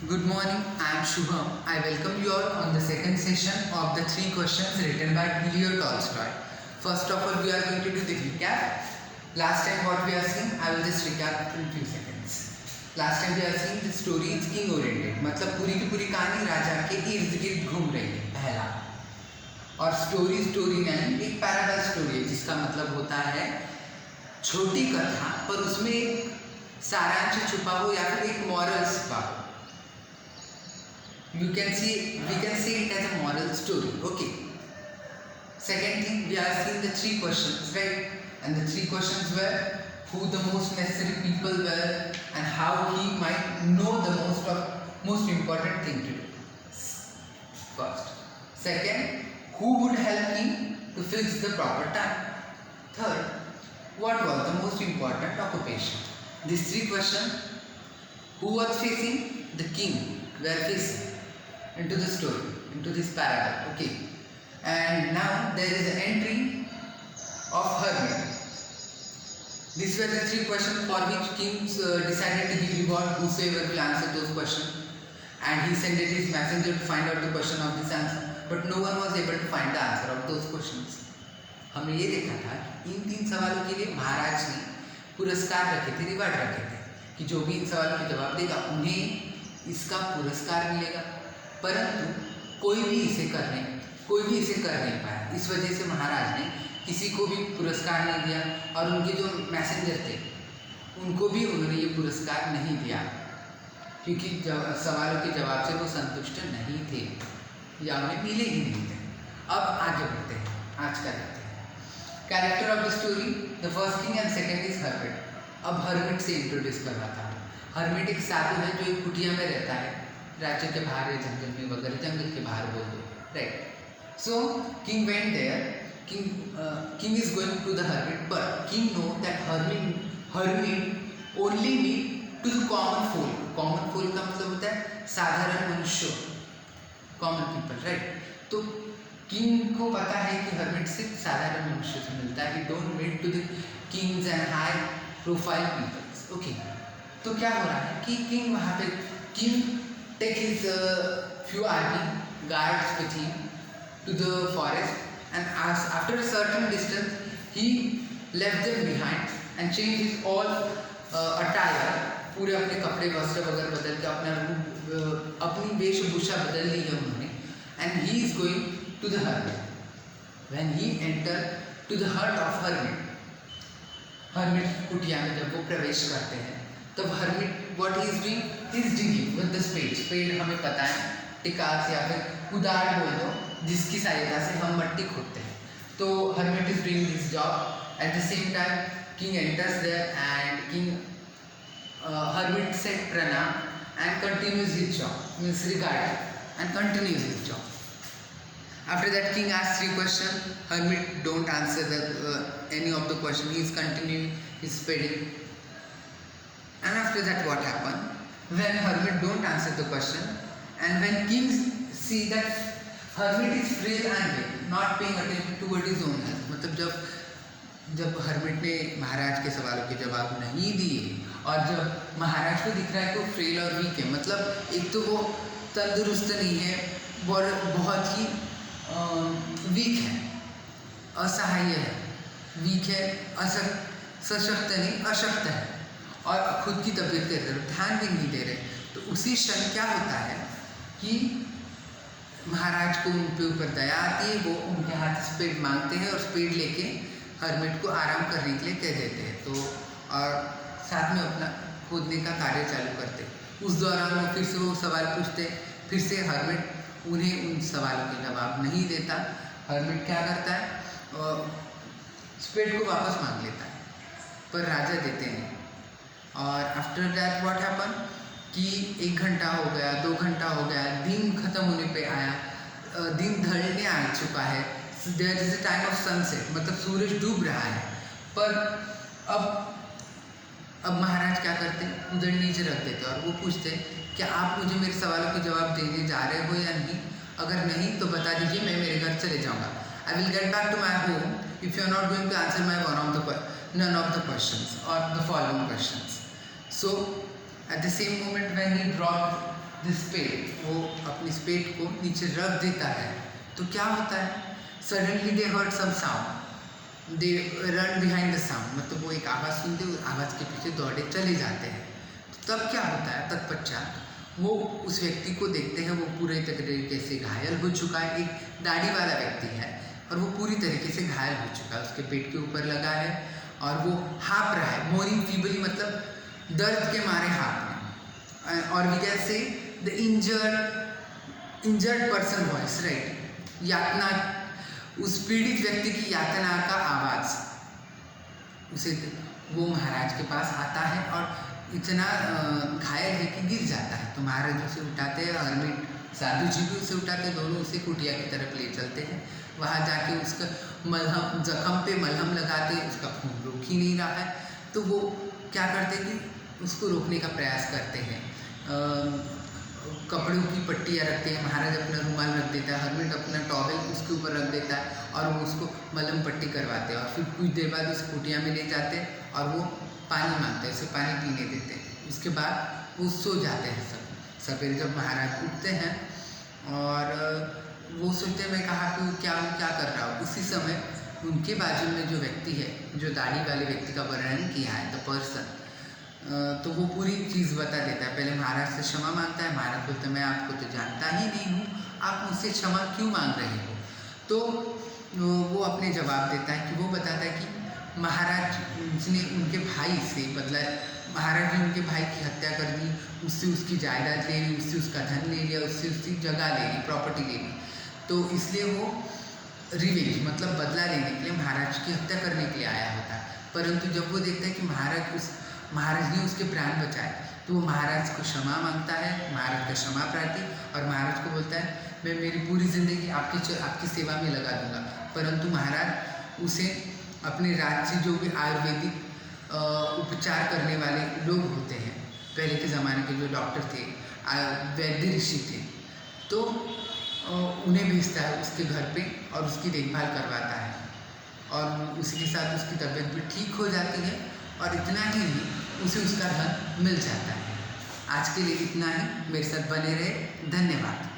Good morning, I am Shubham. I welcome you all on the second session of the three questions written by Leo Tolstoy. First of all, we are going to do the recap. Last time what we have seen, I will just recap in few seconds. Last time we have seen the story is king oriented, मतलब पूरी की पूरी कहानी राजा के इर्द गिर्द घूम रही है पहला, और स्टोरी नहीं, एक पैराबल स्टोरी है जिसका मतलब होता है छोटी कथा पर उसमें एक सारांश छुपा हो या फिर एक मॉरल छुपा हो. We can see it as a moral story. Okay. Second thing, we are seeing the three questions, right? And the three questions were who the most necessary people were and how he might know the most important thing to do. First. Second, who would help him to fix the proper time? Third, what was the most important occupation? These three questions, who was facing? The king were facing into the story, into this parable. Okay. And now there is an entry of hermit. These were the three questions for which kings decided to give reward whosoever will answer those questions. And he sent his messenger to find out the question of this answer. But no one was able to find the answer of those questions. हमने ये देखा था कि इन तीन सवालों के लिए महाराज ने पुरस्कार रखे थे, रिवार्ड रखे थे कि जो भी इन सवालों के जवाब देगा उन्हें इसका पुरस्कार मिलेगा. परंतु कोई भी इसे कर नहीं पाया. इस वजह से महाराज ने किसी को भी पुरस्कार नहीं दिया और उनके जो मैसेंजर थे उनको भी उन्होंने ये पुरस्कार नहीं दिया क्योंकि सवालों के जवाब से वो संतुष्ट नहीं थे या उन्हें मिले ही नहीं थे. अब आगे बढ़ते हैं, आज का देखते हैं. Character of the story, the first king and second is hermit. अब हर्मिट से इंट्रोड्यूस करवाता हूँ. हर्मिट एक साधु है जो एक कुटिया में रहता है, राज्य के बाहर है, जंगल में वगैरह, जंगल के बाहर बोल दो, right. So king went there. king is going to the hermit, but king know that hermit only meet to the common folk. common folk का मतलब होता है साधारण मनुष्य, common people, right. तो किंग को पता है कि hermit सिर्फ साधारण मनुष्य से मिलता है. he don't meet to the kings and high profile people. okay. तो क्या हो रहा है कि किंग वहाँ पे take his few army guards with him to the forest, and after a certain distance he left them behind and changed his all attire. पूरे अपने कपड़े वस्त्र वगैरह बदल के अपनी वेशभूषा बदल ली है उन्होंने. and he is going to the hermit. when he entered to the hut of hermit कुटिया में जब वो प्रवेश करते हैं तब hermit what he is doing, he is digging with the spade हमें पता है टिकास या फिर कुदाल बोल दो जिसकी सहायता से हम मट्टी खोदते हैं. तो hermit is doing this job. at the same time king enters there and king hermit said pranam and continues his job, means regard, and continues his job. After that king asks three questions. hermit don't answer any of the question. he is continuing his spading. And after that what happened, when hermit don't answer the question and when kings see that hermit is frail and weak, not paying attention toward his own health, मतलब जब hermit ने महाराज के सवालों के जवाब नहीं दिए और जब महाराज को दिख रहा है कि वो फ्रेल और वीक है, मतलब एक तो वो तंदुरुस्त नहीं है, बहुत ही वीक है, असहाय है, वीक है, सशक्त नहीं, अशक्त है और खुद की तबीयत के तरफ ध्यान भी नहीं दे रहे. तो उसी क्षण क्या होता है कि महाराज को उन पे ऊपर दया आती है. वो उनके हाथ स्पेड मांगते हैं और स्पेड लेके हर्मिट को आराम करने के लिए कह देते हैं. तो और साथ में अपना खोदने का कार्य चालू करते. उस दौरान वो फिर से वो सवाल पूछते, फिर से हर्मिट उन्हें उन सवालों के जवाब नहीं देता. हर्मिट क्या करता है, स्पेड को वापस मांग लेता है पर राजा देते नहीं. और आफ्टर दैट व्हाट हैपन कि 1 घंटा हो गया, 2 घंटा हो गया, दिन खत्म होने पे आया, दिन ढलने आ चुका है. There is a time of sunset, मतलब सूरज डूब रहा है. पर अब महाराज क्या करते हैं, उधर नीचे रख देते और वो पूछते क्या आप मुझे मेरे सवालों के जवाब देने जा रहे हो या नहीं. अगर नहीं तो बता दीजिए, मैं मेरे घर चले जाऊँगा. I will get back to my home if you are not going to answer my none of the questions or the following questions. So at the same moment when he dropped the spade, वो अपनी spade को नीचे रख देता है, तो क्या होता है, suddenly they heard some sound, they run behind the sound, मतलब वो एक आवाज़ सुनते, उस आवाज़ के पीछे दौड़े चले जाते हैं। तो तब क्या होता है, तत्पश्चात वो उस व्यक्ति को देखते हैं, वो पूरे तरीके से घायल हो चुका है, एक दाढ़ी वाला व्यक्ति है और वो पूरी तरीके से घायल हो चुका है, उसके पेट के ऊपर लगा है और वो हाँप रहा है, मोरिंग फीबली, मतलब दर्द के मारे हाँप रहे हैं। और we can say the injured person voice, right, यातना, उस पीड़ित व्यक्ति की यातना का आवाज़ उसे, वो महाराज के पास आता है और इतना घायल है कि गिर जाता है। तो महाराज उसे उठाते हैं, हर्मिट साधु जी भी उसे उठाते हैं, दोनों उसे कुटिया की तरफ ले चलते हैं। वहाँ जाके उसका मलहम, जख्म पे मलहम लगाते हैं, उसका खून रुक ही नहीं रहा है, तो वो क्या करते हैं कि उसको रोकने का प्रयास करते हैं। कपड़ों की पट्टियाँ रखते हैं, महाराज अपना रुमाल रख देता है, हर्मिट अपना टॉवेल उसके ऊपर रख देता है और वो उसको मलहम पट्टी करवाते हैं और फिर कुछ देर बाद उस कुटिया में ले जाते हैं और वो पानी मांगते हैं, उसे पानी पीने देते हैं। उसके बाद वो सो जाते हैं। सवेरे जब महाराज उठते हैं और वो सोचते हैं मैं कहाँ पे हूँ, क्या कर रहा हूँ, उसी समय उनके बाजू में जो व्यक्ति है, जो दाढ़ी वाले व्यक्ति का वर्णन किया है, द पर्सन, तो वो पूरी चीज़ बता देता है। पहले महाराज से क्षमा मांगता है, महाराज बोलते हैं मैं आपको तो जानता ही नहीं हूँ, आप मुझसे क्षमा क्यों मांग रहे हो। तो वो अपने जवाब देता है कि वो बताता है कि महाराज ने उनके भाई से बदला, महाराज ने उनके भाई की हत्या कर दी, उससे उसकी जायदाद ले ली, उससे उसका धन ले लिया, उससे उसकी जगह ले ली, प्रॉपर्टी ले ली, तो इसलिए वो रिवेंज, मतलब बदला लेने के लिए महाराज की हत्या करने के लिए आया होता है। परंतु जब वो देखता है कि महाराज ने उसके प्राण बचाए, तो वो महाराज को क्षमा मांगता है, महाराज का क्षमा प्रार्थी, और महाराज को बोलता है मैं मेरी पूरी ज़िंदगी आपकी सेवा में लगा दूंगा। परंतु महाराज उसे अपने राज्य, जो भी आयुर्वेदिक उपचार करने वाले लोग होते हैं, पहले के ज़माने के जो डॉक्टर थे, वैद्य ऋषि थे, तो उन्हें भेजता है उसके घर पे और उसकी देखभाल करवाता है और उसी के साथ उसकी तबीयत भी ठीक हो जाती है और इतना ही नहीं, उसे उसका धन मिल जाता है। आज के लिए इतना ही, मेरे साथ बने रहे, धन्यवाद।